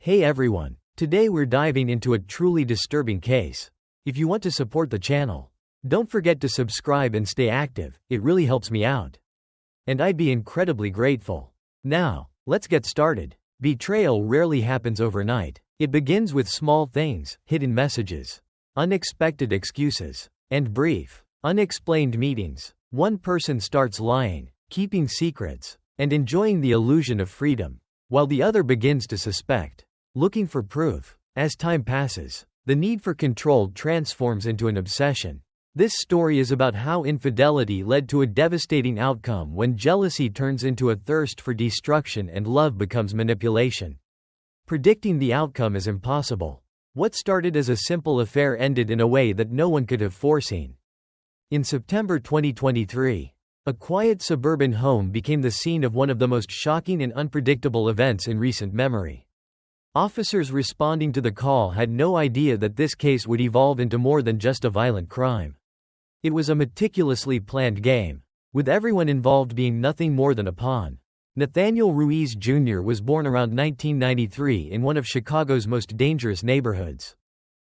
Hey everyone, today we're diving into a truly disturbing case. If you want to support the channel, don't forget to subscribe and stay active, it really helps me out. And I'd be incredibly grateful. Now, let's get started. Betrayal rarely happens overnight. It begins with small things, hidden messages, unexpected excuses, and brief, unexplained meetings. One person starts lying, keeping secrets, and enjoying the illusion of freedom, while the other begins to suspect, looking for proof. As time passes, the need for control transforms into an obsession. This story is about how infidelity led to a devastating outcome when jealousy turns into a thirst for destruction and love becomes manipulation. Predicting the outcome is impossible. What started as a simple affair ended in a way that no one could have foreseen. In September 2023, a quiet suburban home became the scene of one of the most shocking and unpredictable events in recent memory. Officers responding to the call had no idea that this case would evolve into more than just a violent crime. It was a meticulously planned game, with everyone involved being nothing more than a pawn. Nathaniel Ruiz Jr. was born around 1993 in one of Chicago's most dangerous neighborhoods.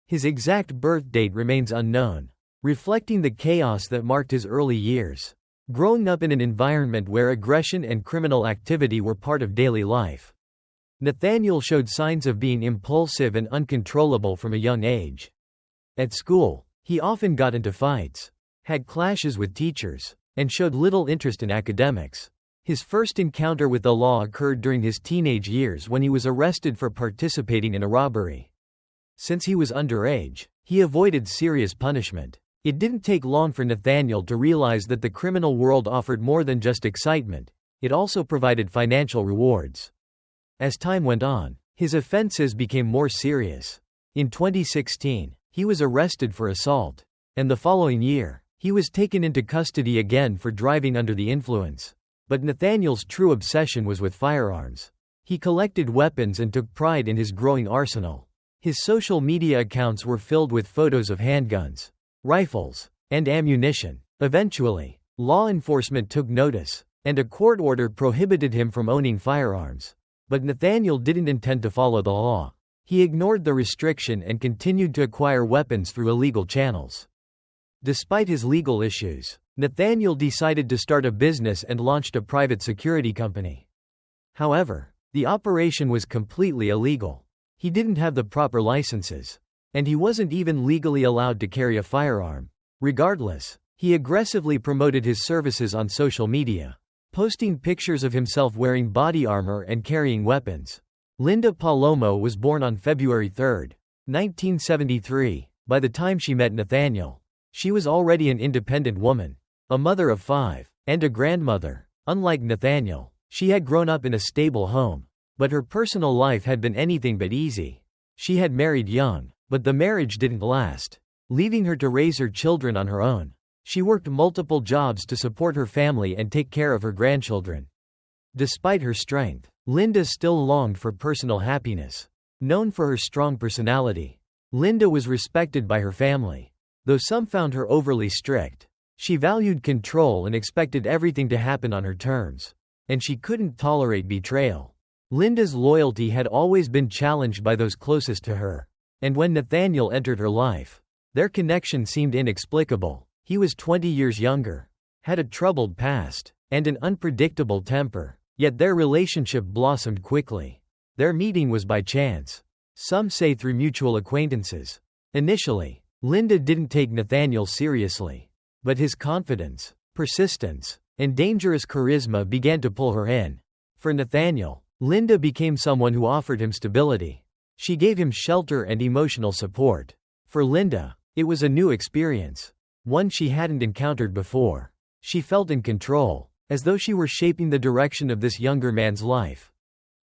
His exact birth date remains unknown, reflecting the chaos that marked his early years. Growing up in an environment where aggression and criminal activity were part of daily life, Nathaniel showed signs of being impulsive and uncontrollable from a young age. At school, he often got into fights, had clashes with teachers, and showed little interest in academics. His first encounter with the law occurred during his teenage years when he was arrested for participating in a robbery. Since he was underage, he avoided serious punishment. It didn't take long for Nathaniel to realize that the criminal world offered more than just excitement, it also provided financial rewards. As time went on, his offenses became more serious. In 2016, he was arrested for assault, and the following year, he was taken into custody again for driving under the influence. But Nathaniel's true obsession was with firearms. He collected weapons and took pride in his growing arsenal. His social media accounts were filled with photos of handguns, rifles, and ammunition. Eventually, law enforcement took notice, and a court order prohibited him from owning firearms. But Nathaniel didn't intend to follow the law. He ignored the restriction and continued to acquire weapons through illegal channels. Despite his legal issues, Nathaniel decided to start a business and launched a private security company. However, the operation was completely illegal. He didn't have the proper licenses, and he wasn't even legally allowed to carry a firearm. Regardless, he aggressively promoted his services on social media, posting pictures of himself wearing body armor and carrying weapons. Linda Palomo was born on February 3, 1973. By the time she met Nathaniel, she was already an independent woman, a mother of 5, and a grandmother. Unlike Nathaniel, she had grown up in a stable home, but her personal life had been anything but easy. She had married young, but the marriage didn't last, leaving her to raise her children on her own. She worked multiple jobs to support her family and take care of her grandchildren. Despite her strength, Linda still longed for personal happiness. Known for her strong personality, Linda was respected by her family. Though some found her overly strict, she valued control and expected everything to happen on her terms. And she couldn't tolerate betrayal. Linda's loyalty had always been challenged by those closest to her. And when Nathaniel entered her life, their connection seemed inexplicable. He was 20 years younger, had a troubled past, and an unpredictable temper. Yet their relationship blossomed quickly. Their meeting was by chance. Some say through mutual acquaintances. Initially, Linda didn't take Nathaniel seriously. But his confidence, persistence, and dangerous charisma began to pull her in. For Nathaniel, Linda became someone who offered him stability. She gave him shelter and emotional support. For Linda, it was a new experience, one she hadn't encountered before. She felt in control, as though she were shaping the direction of this younger man's life.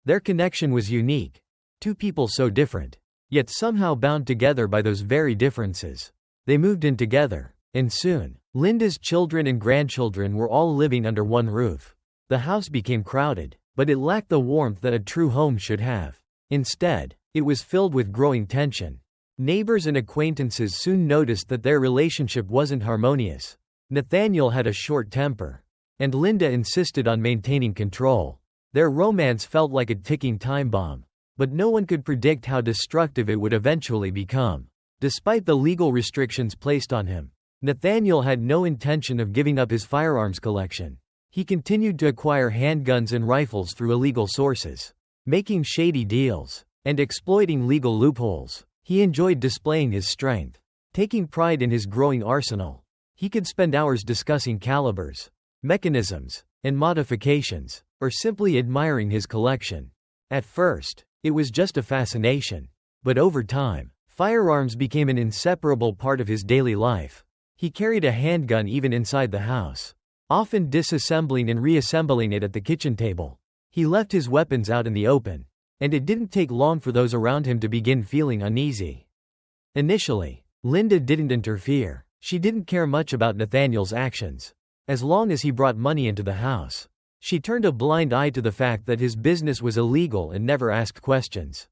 Their connection was unique. Two people so different, yet somehow bound together by those very differences. They moved in together. And soon, Linda's children and grandchildren were all living under one roof. The house became crowded, but it lacked the warmth that a true home should have. Instead, it was filled with growing tension. Neighbors and acquaintances soon noticed that their relationship wasn't harmonious. Nathaniel had a short temper, and Linda insisted on maintaining control. Their romance felt like a ticking time bomb. But no one could predict how destructive it would eventually become. Despite the legal restrictions placed on him, Nathaniel had no intention of giving up his firearms collection. He continued to acquire handguns and rifles through illegal sources, making shady deals, and exploiting legal loopholes. He enjoyed displaying his strength, taking pride in his growing arsenal. He could spend hours discussing calibers, mechanisms, and modifications, or simply admiring his collection. At first, it was just a fascination. But over time, firearms became an inseparable part of his daily life. He carried a handgun even inside the house, often disassembling and reassembling it at the kitchen table. He left his weapons out in the open, and it didn't take long for those around him to begin feeling uneasy. Initially, Linda didn't interfere. She didn't care much about Nathaniel's actions, as long as he brought money into the house. She turned a blind eye to the fact that his business was illegal and never asked questions.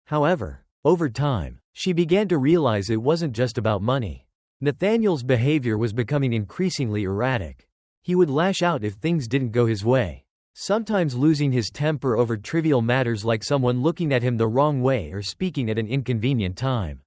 However, over time, she began to realize it wasn't just about money. Nathaniel's behavior was becoming increasingly erratic. He would lash out if things didn't go his way, sometimes losing his temper over trivial matters like someone looking at him the wrong way or speaking at an inconvenient time.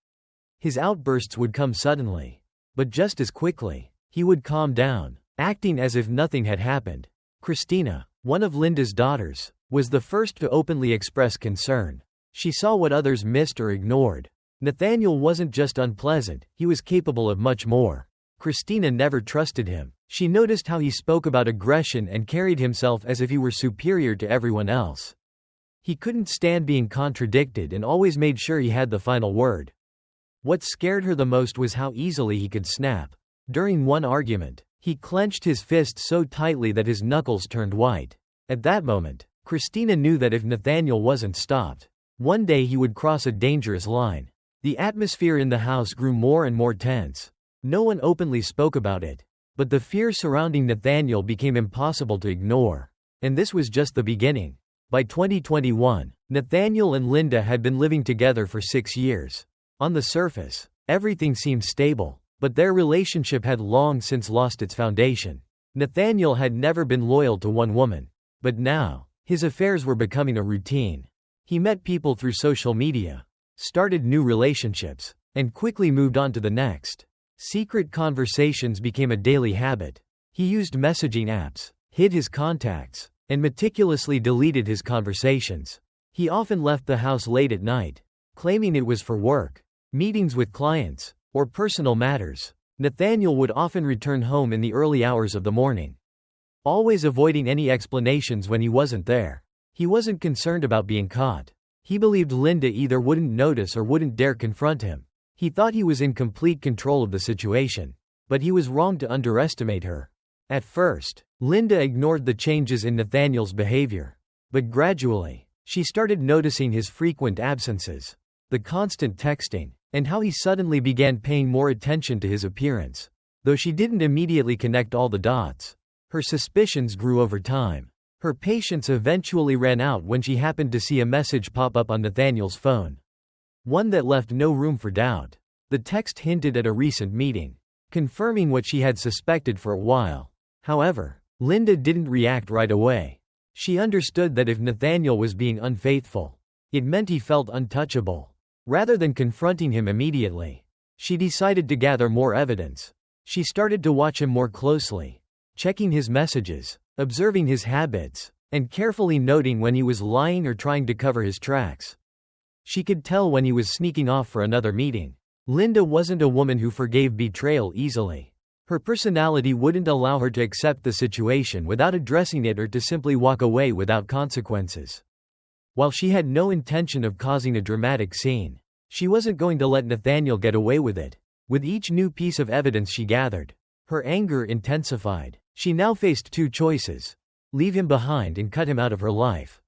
His outbursts would come suddenly, but just as quickly, he would calm down, acting as if nothing had happened. Christina, one of Linda's daughters, was the first to openly express concern. She saw what others missed or ignored. Nathaniel wasn't just unpleasant, he was capable of much more. Christina never trusted him. She noticed how he spoke about aggression and carried himself as if he were superior to everyone else. He couldn't stand being contradicted and always made sure he had the final word. What scared her the most was how easily he could snap. During one argument, he clenched his fist so tightly that his knuckles turned white. At that moment, Christina knew that if Nathaniel wasn't stopped, one day he would cross a dangerous line. The atmosphere in the house grew more and more tense. No one openly spoke about it, but the fear surrounding Nathaniel became impossible to ignore. And this was just the beginning. By 2021, Nathaniel and Linda had been living together for 6 years. On the surface, everything seemed stable, but their relationship had long since lost its foundation. Nathaniel had never been loyal to one woman, but now, his affairs were becoming a routine. He met people through social media, started new relationships, and quickly moved on to the next. Secret conversations became a daily habit. He used messaging apps, hid his contacts, and meticulously deleted his conversations. He often left the house late at night, claiming it was for work, meetings with clients, or personal matters. Nathaniel would often return home in the early hours of the morning, always avoiding any explanations when he wasn't there. He wasn't concerned about being caught. He believed Linda either wouldn't notice or wouldn't dare confront him. He thought he was in complete control of the situation, but he was wrong to underestimate her. At first, Linda ignored the changes in Nathaniel's behavior, but gradually, she started noticing his frequent absences, the constant texting, and how he suddenly began paying more attention to his appearance. Though she didn't immediately connect all the dots, her suspicions grew over time. Her patience eventually ran out when she happened to see a message pop up on Nathaniel's phone. One that left no room for doubt. The text hinted at a recent meeting, confirming what she had suspected for a while. However, Linda didn't react right away. She understood that if Nathaniel was being unfaithful, it meant he felt untouchable. Rather than confronting him immediately, she decided to gather more evidence. She started to watch him more closely, checking his messages, observing his habits, and carefully noting when he was lying or trying to cover his tracks. She could tell when he was sneaking off for another meeting. Linda wasn't a woman who forgave betrayal easily. Her personality wouldn't allow her to accept the situation without addressing it or to simply walk away without consequences. While she had no intention of causing a dramatic scene, she wasn't going to let Nathaniel get away with it. With each new piece of evidence she gathered, her anger intensified. She now faced two choices: leave him behind and cut him out of her life,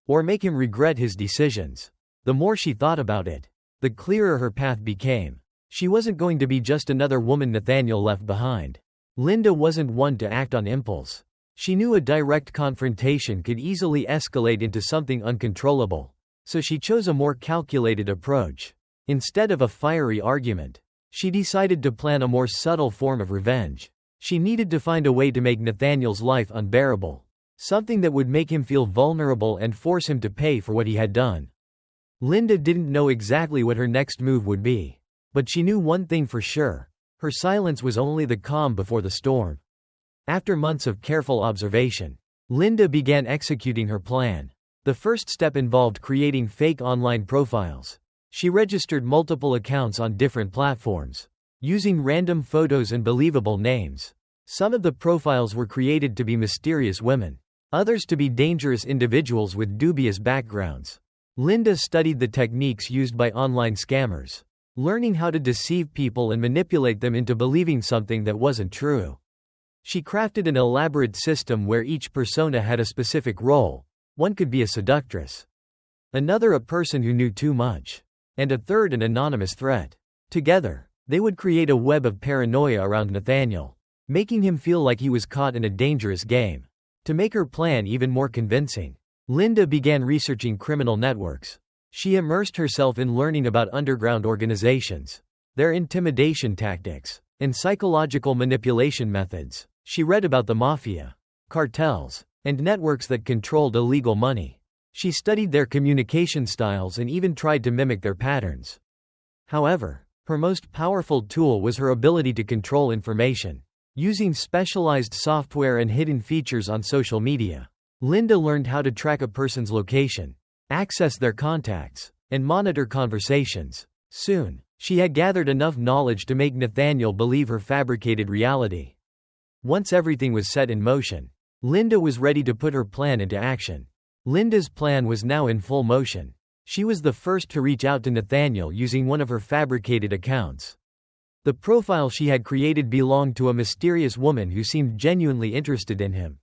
or make him regret his decisions. The more she thought about it, the clearer her path became. She wasn't going to be just another woman Nathaniel left behind. Linda wasn't one to act on impulse. She knew a direct confrontation could easily escalate into something uncontrollable, so she chose a more calculated approach. Instead of a fiery argument, she decided to plan a more subtle form of revenge. She needed to find a way to make Nathaniel's life unbearable, something that would make him feel vulnerable and force him to pay for what he had done. Linda didn't know exactly what her next move would be. But she knew one thing for sure. Her silence was only the calm before the storm. After months of careful observation, Linda began executing her plan. The first step involved creating fake online profiles. She registered multiple accounts on different platforms, using random photos and believable names. Some of the profiles were created to be mysterious women, others to be dangerous individuals with dubious backgrounds. Linda studied the techniques used by online scammers, learning how to deceive people and manipulate them into believing something that wasn't true. She crafted an elaborate system where each persona had a specific role. One could be a seductress, another a person who knew too much, and a third an anonymous threat. Together, they would create a web of paranoia around Nathaniel, making him feel like he was caught in a dangerous game. To make her plan even more convincing, Linda began researching criminal networks. She immersed herself in learning about underground organizations, their intimidation tactics, and psychological manipulation methods. She read about the mafia, cartels, and networks that controlled illegal money. She studied their communication styles and even tried to mimic their patterns. However, her most powerful tool was her ability to control information. Using specialized software and hidden features on social media, Linda learned how to track a person's location, access their contacts, and monitor conversations. Soon, she had gathered enough knowledge to make Nathaniel believe her fabricated reality. Once everything was set in motion, Linda was ready to put her plan into action. Linda's plan was now in full motion. She was the first to reach out to Nathaniel using one of her fabricated accounts. The profile she had created belonged to a mysterious woman who seemed genuinely interested in him.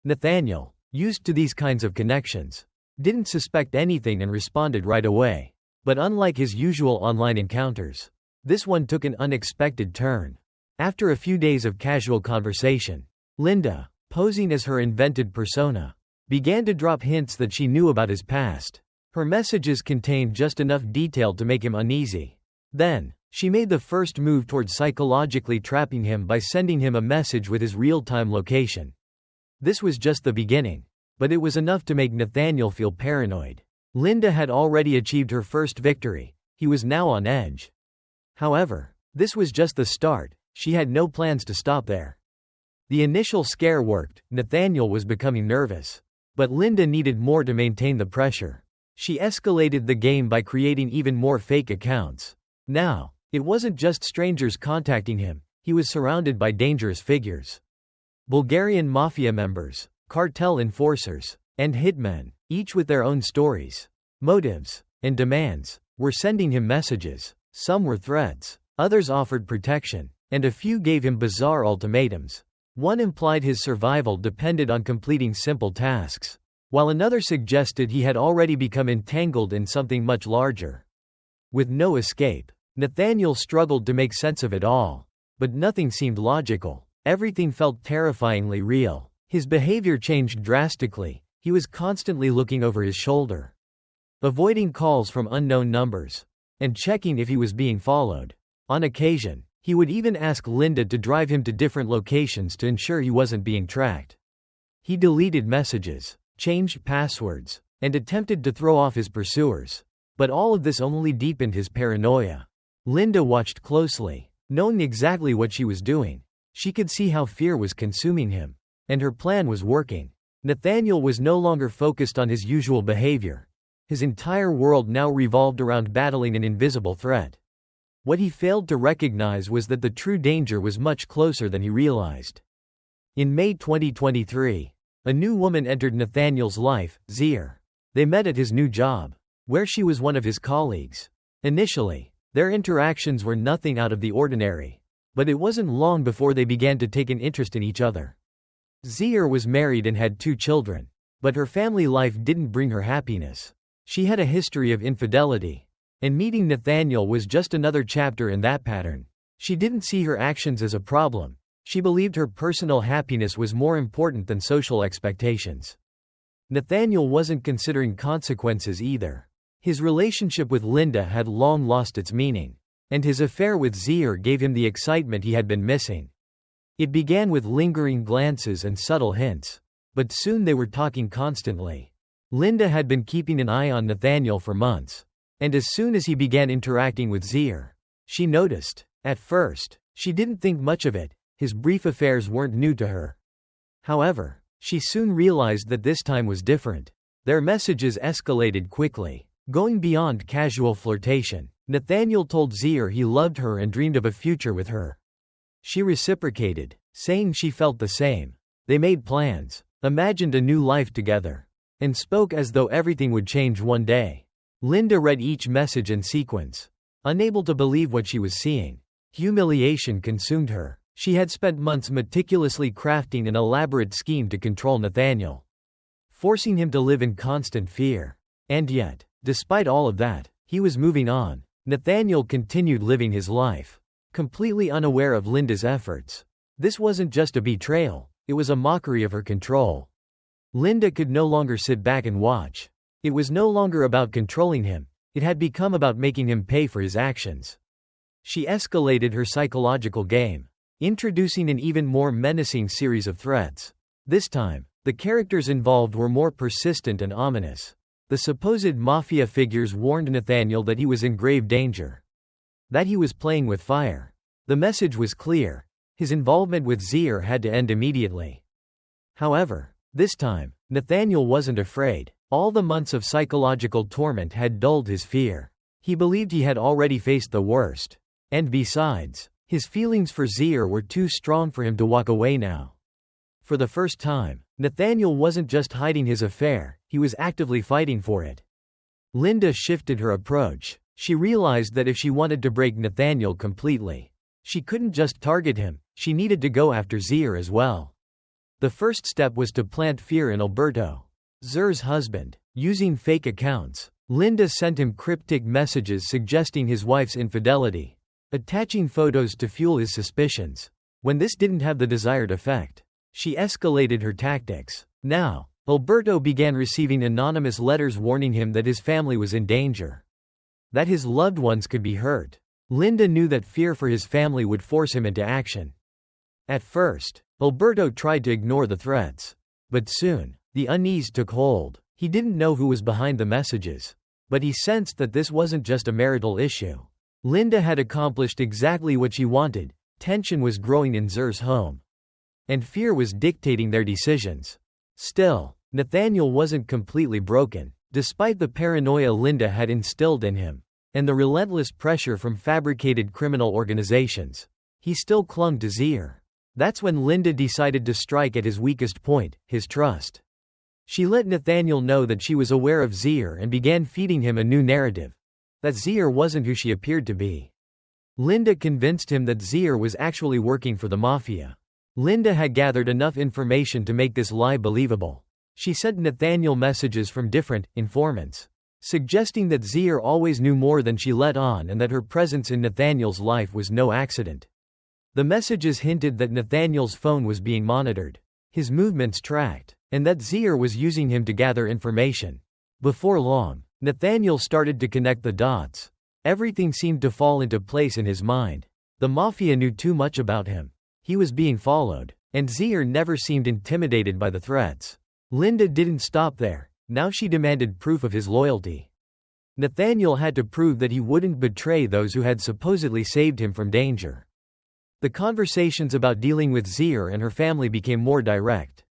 Nathaniel, used to these kinds of connections, didn't suspect anything and responded right away. But unlike his usual online encounters, this one took an unexpected turn. After a few days of casual conversation, Linda, posing as her invented persona, began to drop hints that she knew about his past. Her messages contained just enough detail to make him uneasy. Then, she made the first move towards psychologically trapping him by sending him a message with his real-time location. This was just the beginning, but it was enough to make Nathaniel feel paranoid. Linda had already achieved her first victory. He was now on edge. However, this was just the start. She had no plans to stop there. The initial scare worked. Nathaniel was becoming nervous. But Linda needed more to maintain the pressure. She escalated the game by creating even more fake accounts. Now, it wasn't just strangers contacting him. He was surrounded by dangerous figures. Bulgarian mafia members, cartel enforcers, and hitmen, each with their own stories, motives, and demands, were sending him messages. Some were threats, others offered protection, and a few gave him bizarre ultimatums. One implied his survival depended on completing simple tasks, while another suggested he had already become entangled in something much larger. With no escape, Nathaniel struggled to make sense of it all. But nothing seemed logical. Everything felt terrifyingly real. His behavior changed drastically. He was constantly looking over his shoulder, avoiding calls from unknown numbers, and checking if he was being followed. On occasion, he would even ask Linda to drive him to different locations to ensure he wasn't being tracked. He deleted messages, changed passwords, and attempted to throw off his pursuers. But all of this only deepened his paranoia. Linda watched closely, knowing exactly what she was doing. She could see how fear was consuming him. And her plan was working. Nathaniel was no longer focused on his usual behavior. His entire world now revolved around battling an invisible threat. What he failed to recognize was that the true danger was much closer than he realized. In May 2023, a new woman entered Nathaniel's life, Zir. They met at his new job, where she was one of his colleagues. Initially, their interactions were nothing out of the ordinary. But it wasn't long before they began to take an interest in each other. Zir was married and had 2 children. But her family life didn't bring her happiness. She had a history of infidelity. And meeting Nathaniel was just another chapter in that pattern. She didn't see her actions as a problem. She believed her personal happiness was more important than social expectations. Nathaniel wasn't considering consequences either. His relationship with Linda had long lost its meaning. And his affair with Zir gave him the excitement he had been missing. It began with lingering glances and subtle hints. But soon they were talking constantly. Linda had been keeping an eye on Nathaniel for months. And as soon as he began interacting with Zier, she noticed. At first, she didn't think much of it, his brief affairs weren't new to her. However, she soon realized that this time was different. Their messages escalated quickly, going beyond casual flirtation. Nathaniel told Zier he loved her and dreamed of a future with her. She reciprocated, saying she felt the same. They made plans, imagined a new life together, and spoke as though everything would change one day. Linda read each message in sequence, unable to believe what she was seeing. Humiliation consumed her. She had spent months meticulously crafting an elaborate scheme to control Nathaniel, forcing him to live in constant fear. And yet, despite all of that, he was moving on. Nathaniel continued living his life, completely unaware of Linda's efforts. This wasn't just a betrayal, it was a mockery of her control. Linda could no longer sit back and watch. It was no longer about controlling him, it had become about making him pay for his actions. She escalated her psychological game, introducing an even more menacing series of threats. This time, the characters involved were more persistent and ominous. The supposed mafia figures warned Nathaniel that he was in grave danger, that he was playing with fire. The message was clear. His involvement with Zier had to end immediately. However, this time, Nathaniel wasn't afraid. All the months of psychological torment had dulled his fear. He believed he had already faced the worst. And besides, his feelings for Zier were too strong for him to walk away now. For the first time, Nathaniel wasn't just hiding his affair, he was actively fighting for it. Linda shifted her approach. She realized that if she wanted to break Nathaniel completely, she couldn't just target him, she needed to go after Zier as well. The first step was to plant fear in Alberto, Zier's husband. Using fake accounts, Linda sent him cryptic messages suggesting his wife's infidelity, attaching photos to fuel his suspicions. When this didn't have the desired effect, she escalated her tactics. Now, Alberto began receiving anonymous letters warning him that his family was in danger, that his loved ones could be hurt. Linda knew that fear for his family would force him into action. At first, Alberto tried to ignore the threats. But soon, the unease took hold. He didn't know who was behind the messages, but he sensed that this wasn't just a marital issue. Linda had accomplished exactly what she wanted. Tension was growing in Zier's home, and fear was dictating their decisions. Still, Nathaniel wasn't completely broken. Despite the paranoia Linda had instilled in him, and the relentless pressure from fabricated criminal organizations, he still clung to Zier. That's when Linda decided to strike at his weakest point, his trust. She let Nathaniel know that she was aware of Zier and began feeding him a new narrative, that Zier wasn't who she appeared to be. Linda convinced him that Zier was actually working for the mafia. Linda had gathered enough information to make this lie believable. She sent Nathaniel messages from different informants, suggesting that Zier always knew more than she let on and that her presence in Nathaniel's life was no accident. The messages hinted that Nathaniel's phone was being monitored, his movements tracked, and that Zier was using him to gather information. Before long, Nathaniel started to connect the dots. Everything seemed to fall into place in his mind. The mafia knew too much about him. He was being followed, and Zier never seemed intimidated by the threats. Linda didn't stop there. Now she demanded proof of his loyalty. Nathaniel had to prove that he wouldn't betray those who had supposedly saved him from danger. The conversations about dealing with Zier and her family became more direct.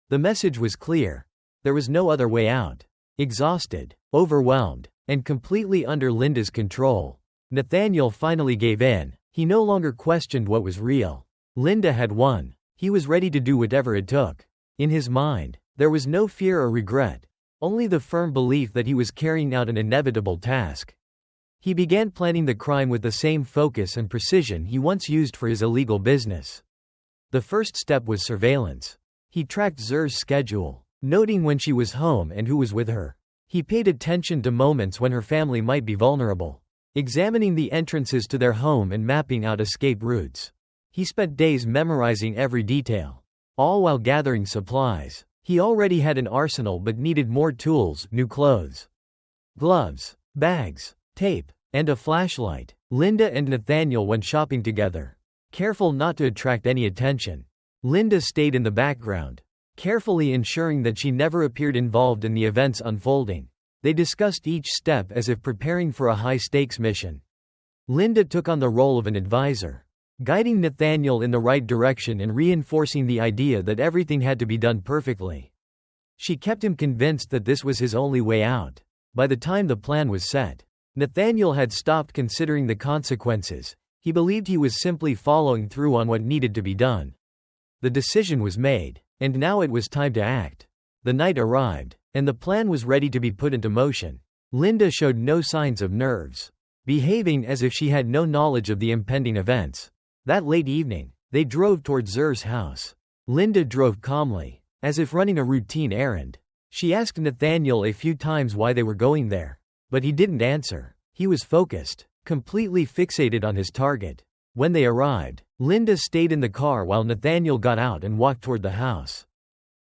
The message was clear. There was no other way out. Exhausted, overwhelmed, and completely under Linda's control, Nathaniel finally gave in. He no longer questioned what was real. Linda had won. He was ready to do whatever it took. In his mind, there was no fear or regret, only the firm belief that he was carrying out an inevitable task. He began planning the crime with the same focus and precision he once used for his illegal business. The first step was surveillance. He tracked Zier's schedule, noting when she was home and who was with her. He paid attention to moments when her family might be vulnerable, examining the entrances to their home and mapping out escape routes. He spent days memorizing every detail, all while gathering supplies. He already had an arsenal but needed more tools, new clothes, gloves, bags, tape, and a flashlight. Linda and Nathaniel went shopping together, careful not to attract any attention. Linda stayed in the background, carefully ensuring that she never appeared involved in the events unfolding. They discussed each step as if preparing for a high-stakes mission. Linda took on the role of an advisor, guiding Nathaniel in the right direction and reinforcing the idea that everything had to be done perfectly. She kept him convinced that this was his only way out. By the time the plan was set, Nathaniel had stopped considering the consequences. He believed he was simply following through on what needed to be done. The decision was made, and now it was time to act. The night arrived, and the plan was ready to be put into motion. Linda showed no signs of nerves, behaving as if she had no knowledge of the impending events. That late evening, they drove toward Zer's house. Linda drove calmly, as if running a routine errand. She asked Nathaniel a few times why they were going there, but he didn't answer. He was focused, completely fixated on his target. When they arrived, Linda stayed in the car while Nathaniel got out and walked toward the house.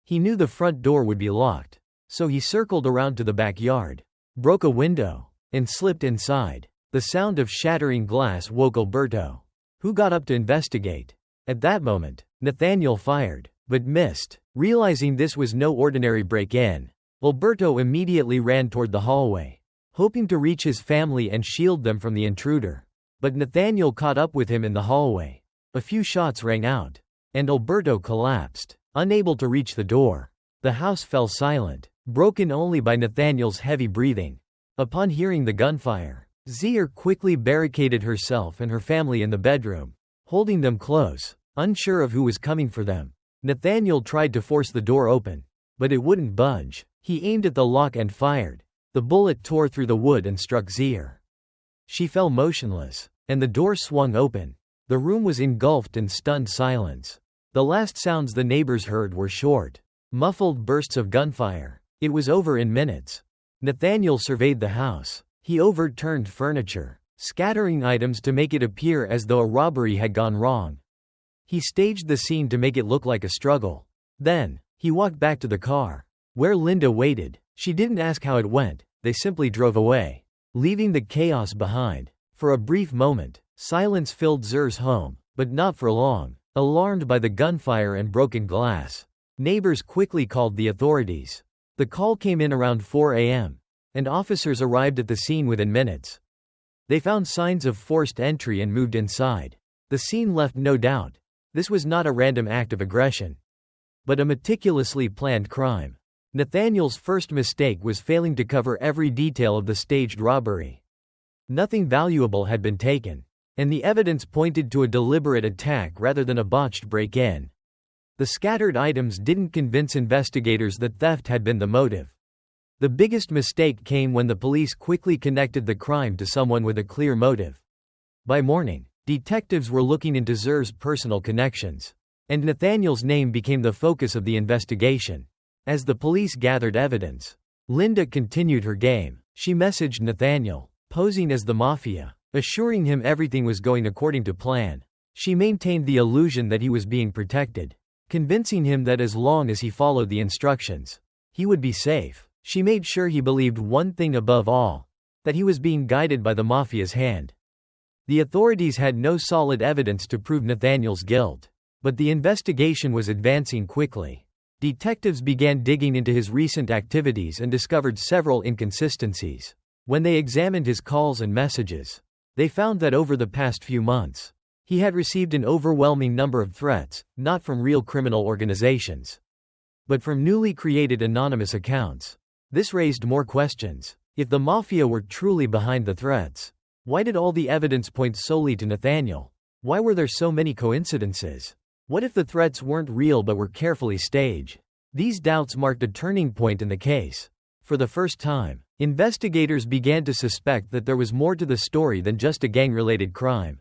He knew the front door would be locked, so he circled around to the backyard, broke a window, and slipped inside. The sound of shattering glass woke Alberto, who got up to investigate. At that moment, Nathaniel fired, but missed. Realizing this was no ordinary break-in, Alberto immediately ran toward the hallway, hoping to reach his family and shield them from the intruder. But Nathaniel caught up with him in the hallway. A few shots rang out, and Alberto collapsed, unable to reach the door. The house fell silent, broken only by Nathaniel's heavy breathing. Upon hearing the gunfire, Zer quickly barricaded herself and her family in the bedroom, holding them close, unsure of who was coming for them. Nathaniel tried to force the door open, but it wouldn't budge. He aimed at the lock and fired. The bullet tore through the wood and struck Zer. She fell motionless, and the door swung open. The room was engulfed in stunned silence. The last sounds the neighbors heard were short, muffled bursts of gunfire. It was over in minutes. Nathaniel surveyed the house. He overturned furniture, scattering items to make it appear as though a robbery had gone wrong. He staged the scene to make it look like a struggle. Then, he walked back to the car, where Linda waited. She didn't ask how it went, they simply drove away, leaving the chaos behind. For a brief moment, silence filled Zer's home, but not for long. Alarmed by the gunfire and broken glass, neighbors quickly called the authorities. The call came in around 4 a.m., and officers arrived at the scene within minutes. They found signs of forced entry and moved inside. The scene left no doubt. This was not a random act of aggression, but a meticulously planned crime. Nathaniel's first mistake was failing to cover every detail of the staged robbery. Nothing valuable had been taken, and the evidence pointed to a deliberate attack rather than a botched break-in. The scattered items didn't convince investigators that theft had been the motive. The biggest mistake came when the police quickly connected the crime to someone with a clear motive. By morning, detectives were looking into Zer's personal connections, and Nathaniel's name became the focus of the investigation. As the police gathered evidence, Linda continued her game. She messaged Nathaniel, posing as the mafia, assuring him everything was going according to plan. She maintained the illusion that he was being protected, convincing him that as long as he followed the instructions, he would be safe. She made sure he believed one thing above all, that he was being guided by the mafia's hand. The authorities had no solid evidence to prove Nathaniel's guilt, but the investigation was advancing quickly. Detectives began digging into his recent activities and discovered several inconsistencies. When they examined his calls and messages, they found that over the past few months, he had received an overwhelming number of threats, not from real criminal organizations, but from newly created anonymous accounts. This raised more questions. If the mafia were truly behind the threats, why did all the evidence point solely to Nathaniel? Why were there so many coincidences? What if the threats weren't real but were carefully staged? These doubts marked a turning point in the case. For the first time, investigators began to suspect that there was more to the story than just a gang-related crime.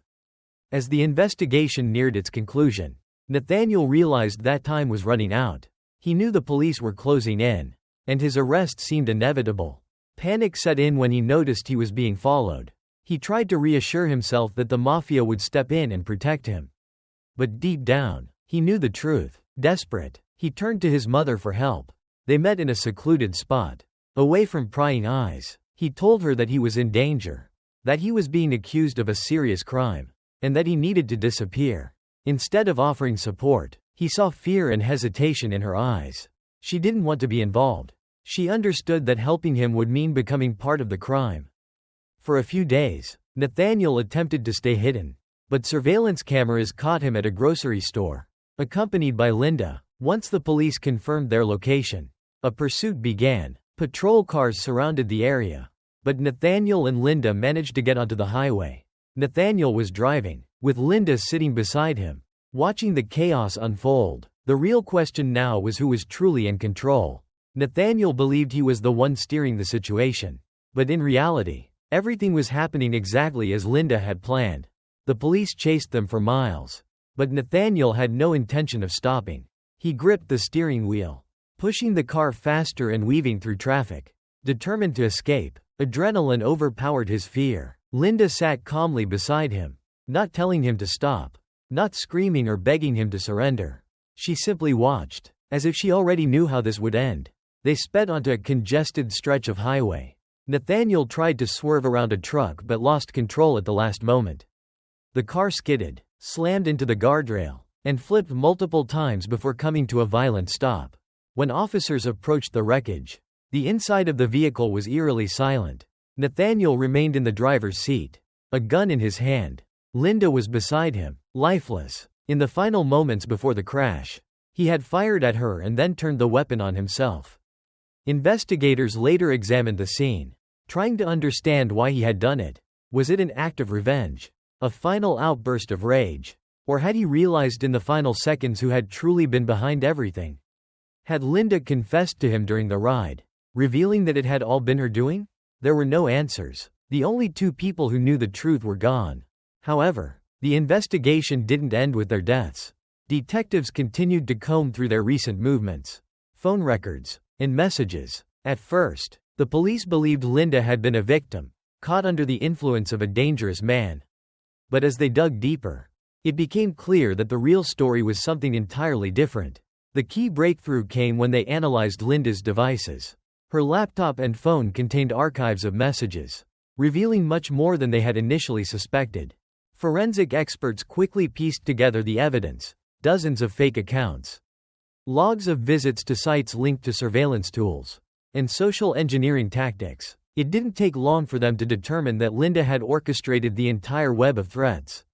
As the investigation neared its conclusion, Nathaniel realized that time was running out. He knew the police were closing in, and his arrest seemed inevitable. Panic set in when he noticed he was being followed. He tried to reassure himself that the mafia would step in and protect him. But deep down, he knew the truth. Desperate, he turned to his mother for help. They met in a secluded spot, away from prying eyes. He told her that he was in danger, that he was being accused of a serious crime, and that he needed to disappear. Instead of offering support, he saw fear and hesitation in her eyes. She didn't want to be involved. She understood that helping him would mean becoming part of the crime. For a few days, Nathaniel attempted to stay hidden, but surveillance cameras caught him at a grocery store, accompanied by Linda. Once the police confirmed their location, a pursuit began. Patrol cars surrounded the area, but Nathaniel and Linda managed to get onto the highway. Nathaniel was driving, with Linda sitting beside him, watching the chaos unfold. The real question now was who was truly in control. Nathaniel believed he was the one steering the situation, but in reality, everything was happening exactly as Linda had planned. The police chased them for miles, but Nathaniel had no intention of stopping. He gripped the steering wheel, pushing the car faster and weaving through traffic. Determined to escape, adrenaline overpowered his fear. Linda sat calmly beside him, not telling him to stop, not screaming or begging him to surrender. She simply watched, as if she already knew how this would end. They sped onto a congested stretch of highway. Nathaniel tried to swerve around a truck but lost control at the last moment. The car skidded, slammed into the guardrail, and flipped multiple times before coming to a violent stop. When officers approached the wreckage, the inside of the vehicle was eerily silent. Nathaniel remained in the driver's seat, a gun in his hand. Linda was beside him, lifeless. In the final moments before the crash, he had fired at her and then turned the weapon on himself. Investigators later examined the scene, trying to understand why he had done it. Was it an act of revenge, a final outburst of rage, or had he realized in the final seconds who had truly been behind everything? Had Linda confessed to him during the ride, revealing that it had all been her doing? There were no answers. The only two people who knew the truth were gone. However, the investigation didn't end with their deaths. Detectives continued to comb through their recent movements, phone records, and messages. At first, the police believed Linda had been a victim, caught under the influence of a dangerous man. But as they dug deeper, it became clear that the real story was something entirely different. The key breakthrough came when they analyzed Linda's devices. Her laptop and phone contained archives of messages, revealing much more than they had initially suspected. Forensic experts quickly pieced together the evidence: dozens of fake accounts, logs of visits to sites linked to surveillance tools, and social engineering tactics. It didn't take long for them to determine that Linda had orchestrated the entire web of threats,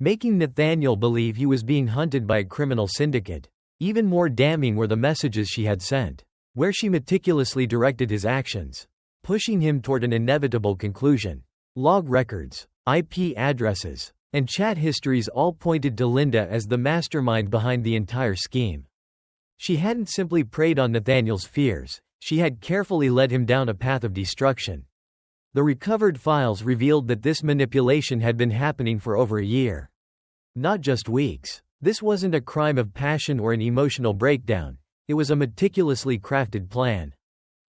making Nathaniel believe he was being hunted by a criminal syndicate. Even more damning were the messages she had sent, where she meticulously directed his actions, pushing him toward an inevitable conclusion. Log records, IP addresses, and chat histories all pointed to Linda as the mastermind behind the entire scheme. She hadn't simply preyed on Nathaniel's fears, she had carefully led him down a path of destruction. The recovered files revealed that this manipulation had been happening for over a year. Not just weeks. This wasn't a crime of passion or an emotional breakdown, it was a meticulously crafted plan.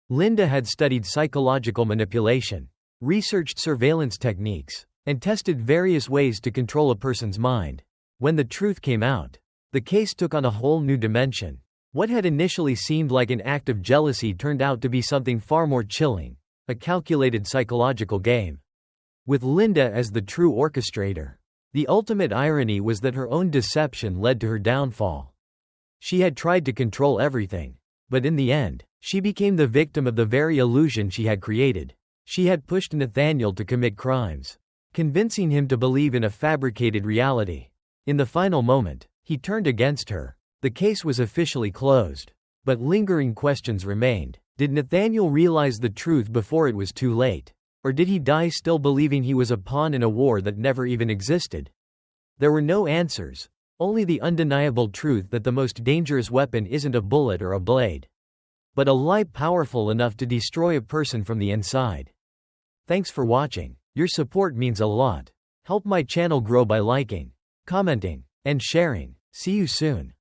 Linda had studied psychological manipulation, researched surveillance techniques, and tested various ways to control a person's mind. When the truth came out, the case took on a whole new dimension. What had initially seemed like an act of jealousy turned out to be something far more chilling, a calculated psychological game. With Linda as the true orchestrator, the ultimate irony was that her own deception led to her downfall. She had tried to control everything, but in the end, she became the victim of the very illusion she had created. She had pushed Nathaniel to commit crimes, convincing him to believe in a fabricated reality. In the final moment, he turned against her. The case was officially closed, but lingering questions remained. Did Nathaniel realize the truth before it was too late? Or did he die still believing he was a pawn in a war that never even existed? There were no answers, only the undeniable truth that the most dangerous weapon isn't a bullet or a blade, but a lie powerful enough to destroy a person from the inside. Thanks for watching. Your support means a lot. Help my channel grow by liking, commenting, and sharing. See you soon.